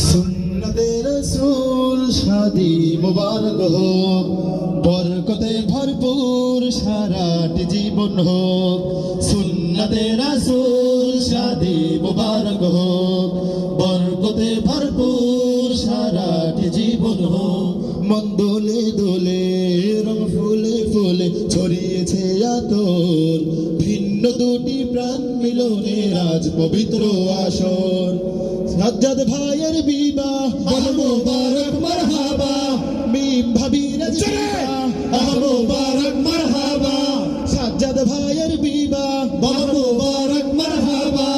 সুন্নতে রাসূল শাদি মুবারক হোক, বরকতে ভরপুর সারাটি জীবন হোক। সুন্নতে রাসূল শাদি মুবারক হোক, বরকতে ভরপুর সারাটি জীবন হোক। মন দোলে দোলে রং ফুলে ফুলে ছড়িয়েছে আতর, ভিন্ন দুটি প্রাণ মিলনের আজ পবিত্র আসর। সাজ্জাদ ভাইয়ের বিবাহ বল মুবারক মারহাবা, মিম ভাবির আজ বিবাহ মুবারক মারহাবা। সাজ্জাদ ভাইয়ের বিবাহ বল মুবারক মারহাবা,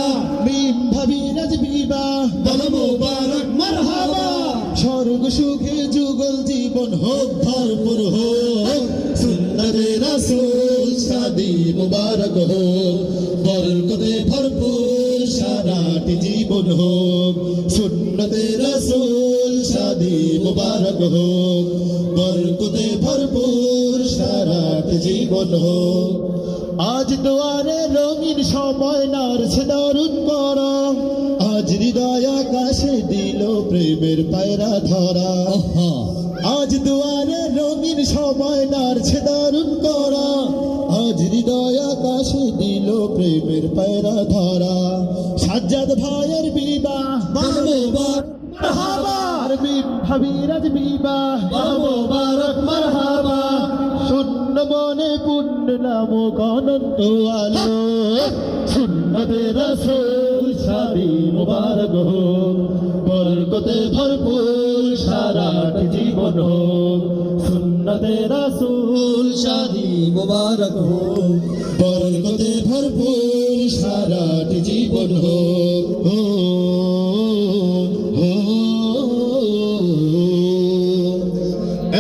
মিম ভাবির আজ বিবাহ বল মুবারক মারহাবা। স্বর্গ সুখে যুগল জীবন হোক ভরপুর হোক, সুন্নতে রাসূল শাদি মুবারক হোক, বরকতে ভরপুর সারাটি জীবন হোক। সুন্নতে রাসূল শাদি মুবারক হোক, বরকতে ভরপুর সারাটি জীবন হোক। আজ দুয়ারে রঙিন সময় নারছে দারুণ করম, আজ হৃদয় আকাশে দিল প্রেমের পায়রা ধরা। আজ দুয়ারে রঙিন সময় নারছে দারুণ করা, আজ হৃদয় আকাশে দিল প্রেমের পায়রা ধরা। সাজ্জাদ ভাইয়ের বিবাহ মুবারক মারহাবা, মিম ভাবির আজ বিবাহ মুবারক মারহাবা। শূন্য মনে পুণ্য নামক অনন্ত আলো, সুন্নতে রাসূল শাদি মুবারক হোক, বরকতে ভরপুর সারাটি জীবন হোক। সুন্নতে রাসূল শাদি মুবারক হোক, বরকতে ভরপুর সারাটি জীবন হোক।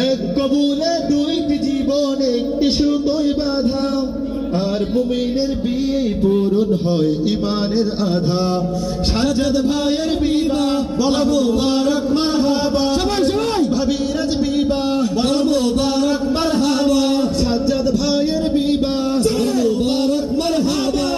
এক কবুলে দুইটি জীবন একটি সুতোয় বাঁধা, আর মুমিনের বিয়ে পূরণ হয় ঈমানের আধা। সাজ্জাদ ভাইয়ের বিবাহ বল মুবারক মারহাবা, সবাই সবাই ভাবির আজ বিবাহ বল মুবারক মারহাবা। সাজ্জাদ ভাইয়ের বিবাহ বল মুবারক মারহাবা,